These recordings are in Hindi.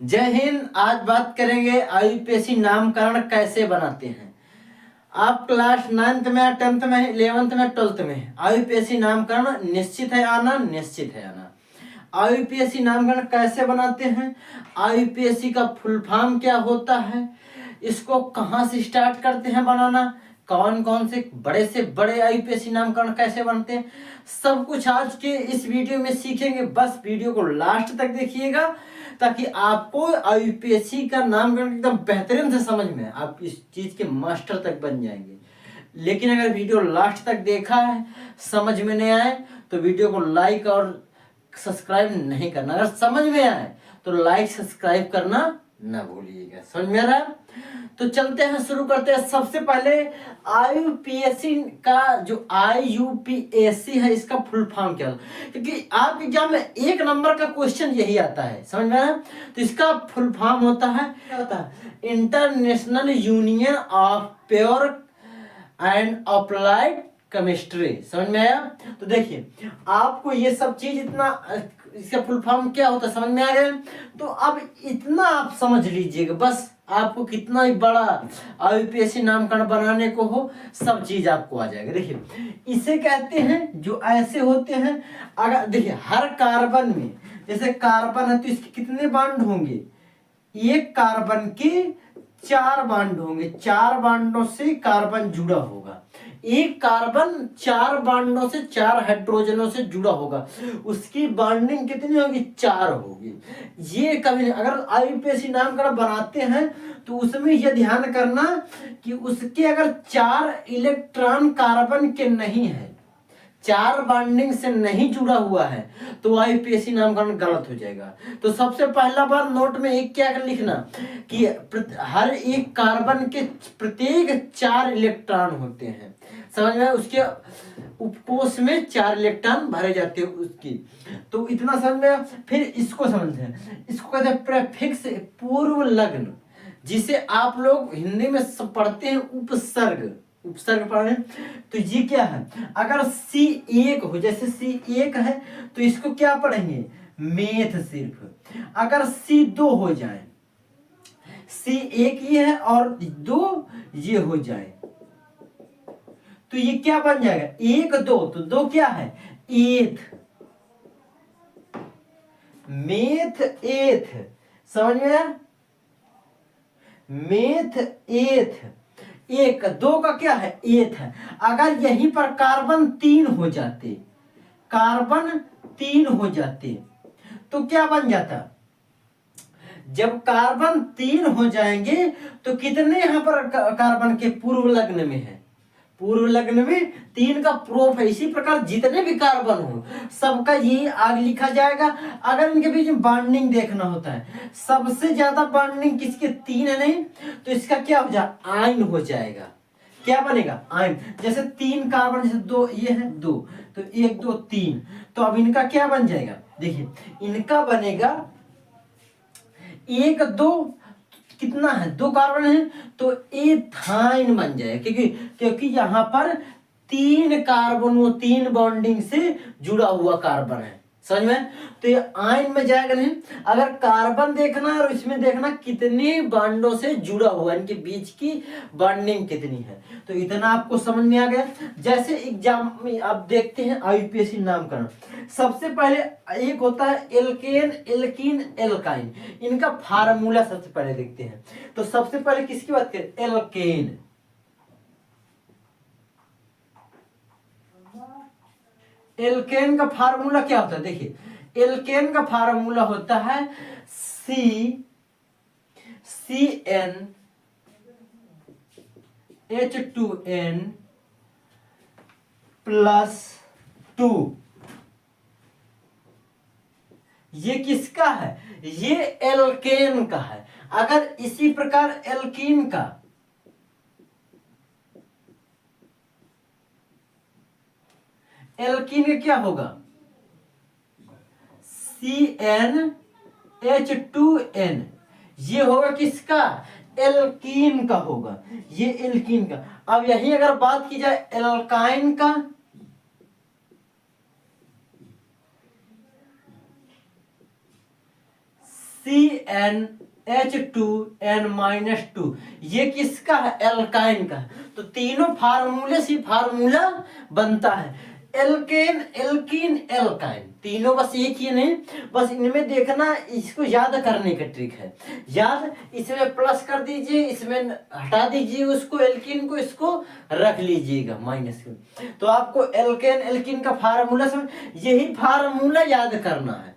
जय हिंद। आज बात करेंगे आईयूपीएसी नामकरण कैसे बनाते हैं। आप क्लास 9th में, 10th में, 11th में, 12th में आईयूपीएसी नामकरण निश्चित है आना, निश्चित है आना। आईयूपीएसी नामकरण कैसे बनाते हैं, आईयूपीएसी का फुल फॉर्म क्या होता है, इसको कहाँ से स्टार्ट करते हैं बनाना, कौन कौन से बड़े आईयूपीएसी नामकरण कैसे बनते हैं, सब कुछ आज के इस वीडियो में सीखेंगे। बस वीडियो को लास्ट तक देखिएगा ताकि आपको आईयूपीएसी का नामकरण एकदम बेहतरीन से समझ में, आप इस चीज के मास्टर तक बन जाएंगे। लेकिन अगर वीडियो लास्ट तक देखा है, समझ में नहीं आए तो वीडियो को लाइक और सब्सक्राइब नहीं करना। अगर समझ में आए तो लाइक सब्सक्राइब करना ना भूलिएगा। समझ में आ रहा है? तो चलते हैं, शुरू करते हैं। सबसे पहले आईयूपीएसी का जो आईयूपीएसी है, इसका फुल फॉर्म क्या होता है, क्योंकि आप एग्जाम में 1 नंबर का क्वेश्चन यही आता है। समझ में आया? तो इसका फुल फॉर्म होता है, क्या होता है, international union of pure and applied chemistry. समझ में आया? तो देखिए, आपको ये सब चीज इतना, इसका फुल फॉर्म क्या होता है समझ में आ गया। तो अब इतना आप समझ लीजिएगा, बस आपको कितना ही बड़ा आईयूपीएसी नामकरण बनाने को हो, सब चीज आपको आ जाएगा। देखिए, इसे कहते हैं जो ऐसे होते हैं। अगर देखिए, हर कार्बन में, जैसे कार्बन है तो इसके कितने बॉन्ड होंगे, एक कार्बन के 4 बॉन्ड होंगे, 4 बॉन्डों से कार्बन जुड़ा होगा। एक कार्बन 4 बॉन्डों से, 4 हाइड्रोजनों से जुड़ा होगा, उसकी बॉन्डिंग कितनी होगी, 4 होगी। ये कभी नहीं, अगर आईयूपीएसी नामकरण बनाते हैं तो उसमें यह ध्यान करना कि उसके अगर 4 इलेक्ट्रॉन कार्बन के नहीं है, 4 बॉन्डिंग से नहीं जुड़ा हुआ है, तो आईयूपीएसी नामकरण गलत हो जाएगा। तो सबसे पहला बार नोट में एक क्या कर लिखना कि हर एक कार्बन के प्रत्येक 4 इलेक्ट्रॉन होते हैं। समझ में? उसके उपकोष में 4 इलेक्ट्रॉन भरे जाते हैं उसकी। तो इतना समझ में। फिर इसको समझें, इसको कहते हैं प्रेफिक्स, पूर्व लग्न, जिसे आप लोग हिंदी में पढ़ते हैं उपसर्ग। उपसर्ग पढ़े तो ये क्या है, अगर C1 हो, जैसे C1 है तो इसको क्या पढ़ेंगे, मेथ सिर्फ। अगर C2 हो जाए, C1 ये है और 2 ये हो जाए, तो ये क्या बन जाएगा, 1 2, तो 2 क्या है, एथ, मेथ एथ। समझ में आया? मेथ एथ, 1 2 का क्या है, एथ है। अगर यहीं पर कार्बन 3 हो जाते, कार्बन 3 हो जाते तो क्या बन जाता, जब कार्बन 3 हो जाएंगे तो कितने यहां पर कार्बन के पूर्व लग्न में है, पूर्व लग्न में 3 का प्रूफ है। इसी प्रकार जितने भी कार्बन हो सबका ये आगे लिखा जाएगा। अगर इनके बीच में बॉन्डिंग देखना होता है, सबसे ज्यादा बॉन्डिंग किसके, 3 है नहीं, तो इसका क्या हो जाएगा, आयन हो जाएगा। क्या बनेगा, आयन। जैसे 3 कार्बन, जैसे 2 ये है 2, तो 1 2 3, तो अब इनका क्या बन जाएगा, देखिए इनका बनेगा 1 2, कितना है, 2 कार्बन है तो एथाइन बन जाए, क्योंकि यहां पर 3 कार्बनों, 3 बॉन्डिंग से जुड़ा हुआ कार्बन है। समझ में? तो ये आयन में जाएगा नहीं। अगर कार्बन देखना और इसमें देखना कितने बॉन्डों से जुड़ा हुआ है, इनके बीच की बॉन्डिंग कितनी है, तो इतना आपको समझ में आ गया। जैसे एग्जाम में आप देखते हैं आईयूपीएसी नामकरण, सबसे पहले एक होता है एल्केन, एल्कीन, एल्काइन। इनका फार्मूला सबसे पहले देखते हैं। तो सबसे पहले किसकी बात करें, एल्केन। एल्केन का फार्मूला क्या होता है, देखिए एल्केन का फार्मूला होता है CN H2N +2। ये किसका है, ये एल्केन का है। अगर इसी प्रकार एल्कीन का, एल्कीन का क्या होगा, CnH2n, ये होगा किसका, एल्कीन का होगा, ये एल्कीन का। अब यही अगर बात की जाए एल्काइन का, CnH2n-2, ये किसका है? एल्काइन का है। तो तीनों फार्मूले से फार्मूला बनता है, एल्केन, एल्कीन, एल्काइन, तीनों बस एक ही नहीं, बस इनमें देखना, इसको याद करने का ट्रिक है। याद, इसमें प्लस कर दीजिए, इसमें हटा दीजिए उसको, एल्कीन को, इसको रख लीजिएगा माइनस को, तो आपको एल्केन एल्कीन का फार्मूला समझ, यही फार्मूला याद करना है,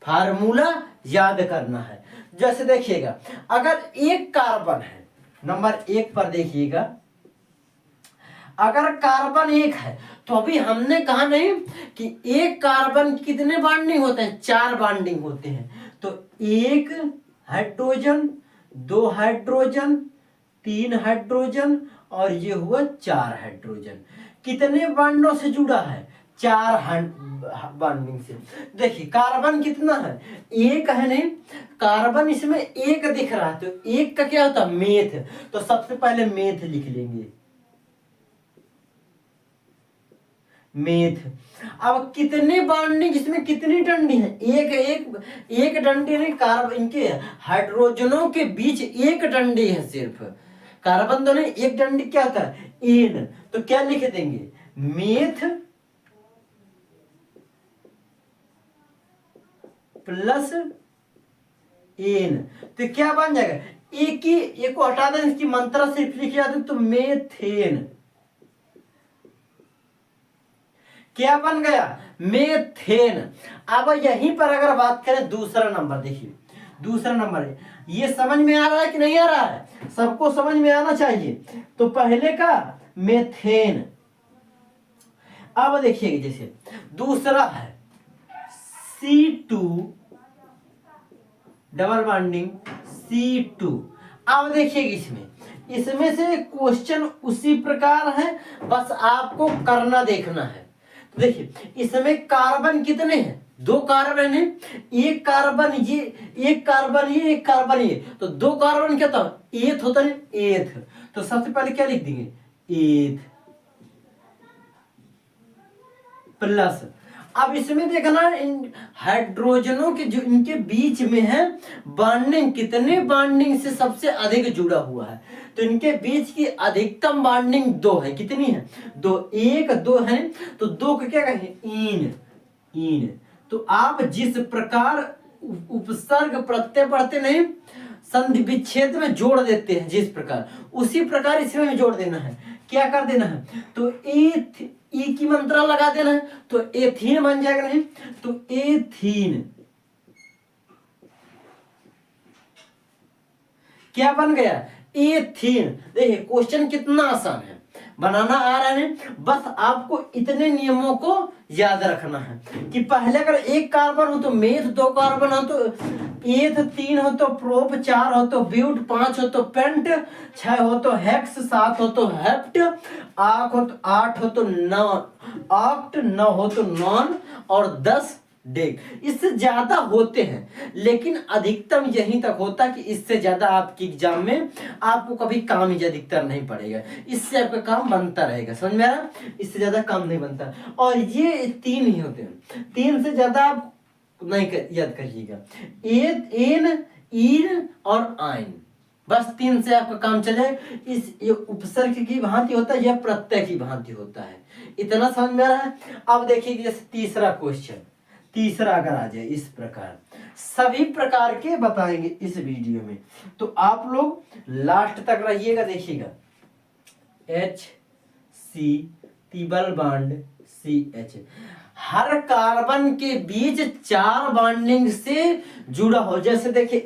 फार्मूला याद करना है। जैसे देखिएगा, अगर एक कार्बन है, नंबर 1 पर देखिएगा, अगर कार्बन 1 है तो अभी हमने कहा नहीं कि एक कार्बन कितने बॉन्डिंग होते हैं? 4 बॉन्डिंग होते हैं। तो 1 हाइड्रोजन, 2 हाइड्रोजन, 3 हाइड्रोजन, और ये हुआ 4 हाइड्रोजन। कितने बॉन्डों से जुड़ा है? 4 बॉन्डिंग से। देखिए कार्बन कितना है? 1 है नहीं, कार्बन इसमें 1 दिख रहा है, तो 1 का क्या होता है? मेथ। तो सबसे पहले मेथ लिख लेंगे, मेथ। अब कितने बॉन्डिंग, इसमें कितनी डंडी है? एक डंडी नहीं, कार्बन, इनके हाइड्रोजनों के बीच एक डंडी है सिर्फ, कार्बन तो नहीं, एक डंडी क्या होता है? एन। तो क्या लिख देंगे? मेथ प्लस एन, तो क्या बन जाएगा? एक को हटा दें, इसकी मात्रा सिर्फ लिखी जाती, तो मेथेन। क्या बन गया? मेथेन। अब यहीं पर अगर बात करें दूसरा नंबर, देखिए दूसरा नंबर है, ये समझ में आ रहा है कि नहीं आ रहा है? सबको समझ में आना चाहिए। तो पहले का मेथेन, अब देखिए जैसे दूसरा है C2 डबल बॉन्डिंग C2। अब देखिए इसमें से क्वेश्चन उसी प्रकार है, बस आपको करना देखना है। तो देखिए इसमें कार्बन कितने हैं? 2 कार्बन है, एक कार्बन ये, एक कार्बन ये, एक कार्बन ये, तो 2 कार्बन क्या होता है? एथ होता है, एथ। तो सबसे पहले क्या लिख देंगे? एथ प्लस। अब इसमें देखना हाइड्रोजनों के जो इनके बीच में है बॉन्डिंग, कितने बॉन्डिंग से सबसे अधिक जुड़ा हुआ है? तो इनके बीच की अधिकतम बॉन्डिंग 2 है। कितनी है? 2, 1 2 है, तो 2 को क्या कहें? इन। तो आप जिस प्रकार उपसर्ग प्रत्यय पढ़ते नहीं, संधि विच्छेद में जोड़ देते हैं जिस प्रकार, उसी प्रकार इसमें भी जोड़ देना है। क्या कर देना है? तो ई की मात्रा लगा देना है, तो एथीन बन जाएगा। नहीं तो एथीन क्या बन गया? एथीन। देखिए क्वेश्चन कितना आसान है, बनाना आ रहा है, बस आपको इतने नियमों को याद रखना है कि पहले अगर एक कार्बन हो तो मेथ, 2 कार्बन हो तो एथ, 3 हो तो प्रोप, 4 हो तो ब्यूट, 5 हो तो पेंट, 6 हो तो हेक्स, 7 हो तो हेप्ट, 8 हो तो नॉन ऑक्ट, 9 हो तो नॉन, और 10 डेक। इससे ज्यादा होते हैं लेकिन अधिकतम यहीं तक होता है कि इससे ज्यादा आपके एग्जाम में आपको कभी काम ही अधिकतर नहीं पड़ेगा, इससे आपका काम बनता रहेगा। समझ में आया? इससे ज्यादा काम नहीं बनता, और ये 3 ही होते हैं, 3 से ज्यादा आप नहीं याद करिएगा। एन, ईन और आइन, बस 3 से आपका काम चले। ये उपसर्ग की भांति होता है, यह प्रत्यय की भांति होता है। इतना समझ में आ रहा है? अब देखिए जैसे तीसरा क्वेश्चन, तीसरा अगर आ जाए इस प्रकार, सभी प्रकार के बताएंगे इस वीडियो में, तो आप लोग लास्ट तक रहिएगा। देखिएगा HC ट्रिपल बॉन्ड CH, हर कार्बन के बीच 4 बॉन्डिंग से जुड़ा हो। जैसे देखिए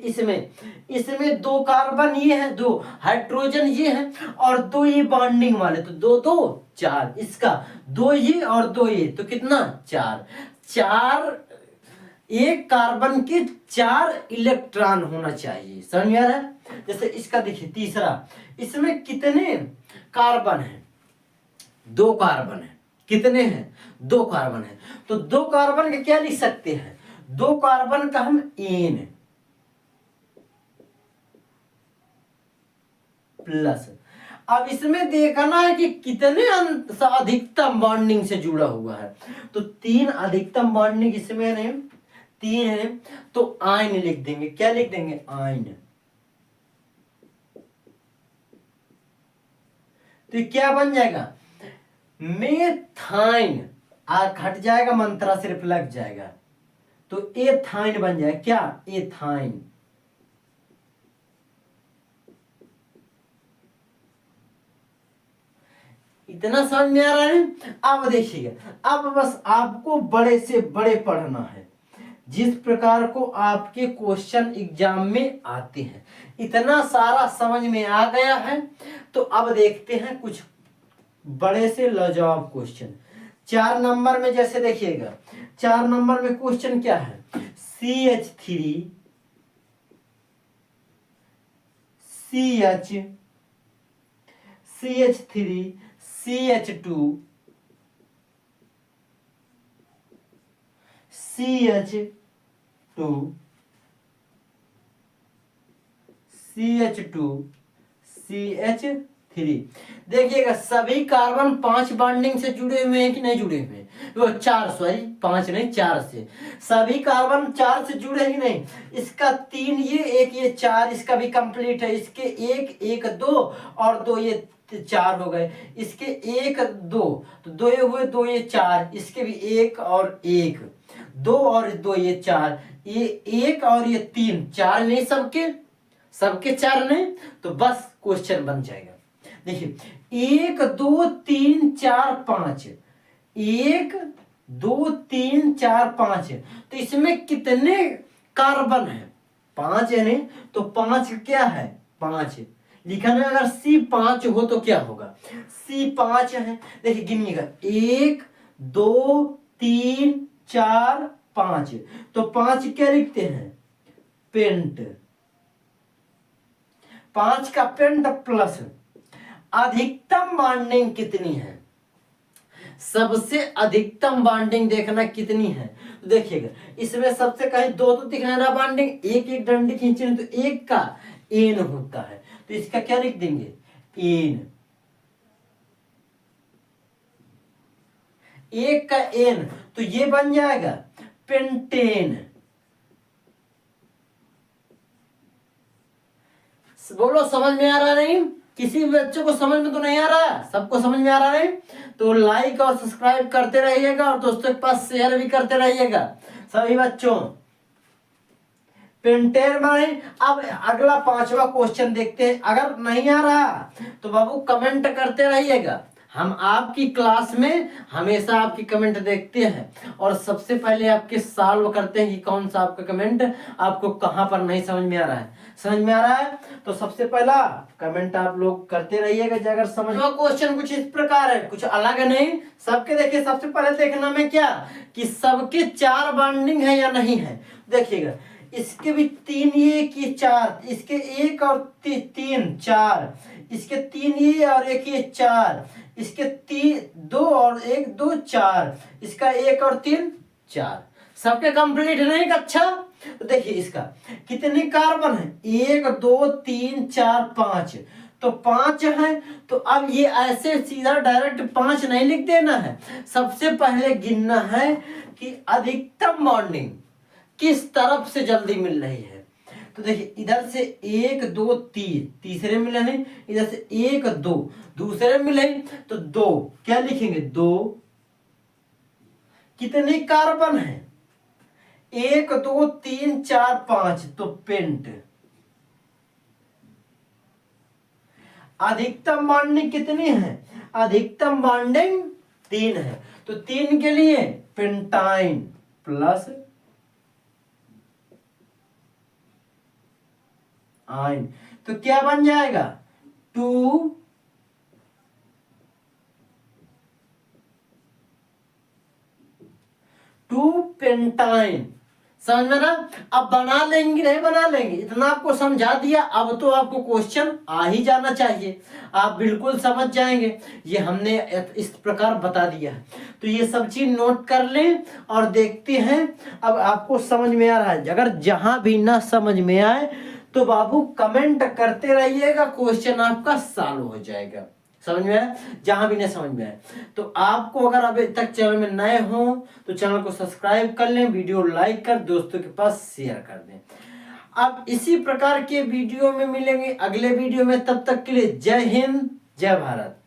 इसमें 2 कार्बन ये है, 2 हाइड्रोजन ये है, और 2 ये बॉन्डिंग वाले, तो 2 2 4, इसका 2 ये और 2 ये, तो कितना? 4। एक कार्बन के 4 इलेक्ट्रॉन होना चाहिए। समझ में आ रहा है? जैसे इसका देखिए तीसरा, इसमें कितने कार्बन है? 2 कार्बन है। कितने हैं? 2 कार्बन है। तो 2 कार्बन का क्या लिख सकते हैं? 2 कार्बन का हम एन प्लस। अब इसमें देखना है कि कितने अधिकतम बॉन्डिंग से जुड़ा हुआ है, तो 3 अधिकतम बॉन्डिंग इसमें नहीं, तीन है तो आइन लिख देंगे। क्या लिख देंगे? आइन। तो क्या बन जाएगा? मेथाइन। आ हट जाएगा, मंत्रा सिर्फ लग जाएगा तो एथाइन बन जाएगा। क्या? एथाइन। इतना समझ में आ रहा है? अब देखिएगा, अब बस आपको बड़े से बड़े पढ़ना है जिस प्रकार को आपके क्वेश्चन एग्जाम में आते हैं। इतना सारा समझ में आ गया है तो अब देखते हैं कुछ बड़े से लाजवाब क्वेश्चन। 4 नंबर में जैसे देखिएगा, 4 नंबर में क्वेश्चन क्या है? CH3 CH2 CH3। देखिएगा सभी कार्बन 5 बॉन्डिंग से जुड़े हुए हैं कि नहीं जुड़े हुए हैं? वो 4, सॉरी 5 नहीं 4 से। सभी कार्बन 4 से जुड़े ही नहीं। इसका 3 ये, 1 ये, 4 इसका भी कंप्लीट है। इसके 1 1 2 और 2 ये 4 हो गए। इसके 1 2 तो 2 ये हुए, 2 ये 4। इसके भी 1 और 1, 2 और 2 ये 4, ये 1 और ये 3, 4 नहीं सबके 4 नहीं तो बस क्वेश्चन बन जाएगा। देखिए 1 2 3 4 5, 1 2 3 4 5 तो इसमें कितने कार्बन है? 5 है नहीं तो 5 क्या है? 5 लिखा ना। अगर C5 हो तो क्या होगा? C5 है। देखिए गिनिएगा 1 2 3 4 5 तो 5 क्या लिखते हैं? पेंट। 5 का पेंट प्लस अधिकतम बॉन्डिंग कितनी है? सबसे अधिकतम बॉन्डिंग देखना कितनी है। तो देखिएगा इसमें सबसे कहीं 2 तो दिख रहा बॉन्डिंग, 1 1 डंडी खींचे तो 1 का एन होता है तो इसका क्या लिख देंगे? एन। 1 का एन तो ये बन जाएगा पेंटेन। बोलो समझ में आ रहा नहीं? किसी बच्चों को समझ में तो नहीं आ रहा? सबको समझ में आ रहा नहीं? तो लाइक और सब्सक्राइब करते रहिएगा और दोस्तों के पास शेयर भी करते रहिएगा सभी बच्चों। पेंटेन में अब अगला 5वां क्वेश्चन देखते हैं। अगर नहीं आ रहा तो बाबू कमेंट करते रहिएगा। हम आपकी क्लास में हमेशा आपकी कमेंट देखते हैं और सबसे पहले आपके सॉल्व करते हैं कि कौन सा आपका कमेंट आपको कहां पर नहीं समझ में आ रहा है। समझ में आ रहा है तो सबसे पहला कमेंट आप लोग करते रहिएगा। अगर समझ में क्वेश्चन कुछ इस प्रकार है, कुछ अलग नहीं सबके। देखिए सबसे पहले देखना में क्या कि सबके 4 बॉन्डिंग है या नहीं है। देखिएगा इसके भी 3 ये कि 4, इसके 1 और 3 4, इसके 3 ये और 1 ये 4, इसके 2 और 1 2 4, इसका 1 और 3 4, सबके कंप्लीट नहीं। अच्छा तो देखिए इसका कितने कार्बन है? 1 2 3 4 5 तो 5 है। तो अब ये ऐसे सीधा डायरेक्ट 5 नहीं लिख देना है। सबसे पहले गिनना है कि अधिकतम बॉन्डिंग किस तरफ से जल्दी मिल रही है। तो देखिए इधर से 1 2 3 तीसरे मिले नहीं, इधर से 1 2 दूसरे मिले तो 2 क्या लिखेंगे? 2। कितने कार्बन है? 1 2 3 4 5 तो पेंट। अधिकतम बॉन्डिंग कितनी है? अधिकतम बॉन्डिंग 3 है तो 3 के लिए पेंटाइन प्लस आइन तो क्या बन जाएगा? 2 पेंटाइन। समझ में ना? अब बना लेंगे नहीं बना लेंगे इतना आपको समझा दिया। अब तो आपको क्वेश्चन आ ही जाना चाहिए, आप बिल्कुल समझ जाएंगे। ये हमने इस प्रकार बता दिया है तो ये सब चीज नोट कर लें और देखते हैं अब आपको समझ में आ रहा है। अगर जहां भी ना समझ में आए तो बाबू कमेंट करते रहिएगा, क्वेश्चन आपका सॉल्व हो जाएगा। समझ में आया? जहां भी नहीं समझ में आए तो आपको, अगर अभी तक चैनल में नए हो तो चैनल को सब्सक्राइब कर लें, वीडियो लाइक कर दोस्तों के पास शेयर कर दें। अब इसी प्रकार के वीडियो में मिलेंगे अगले वीडियो में, तब तक के लिए जय हिंद जय भारत।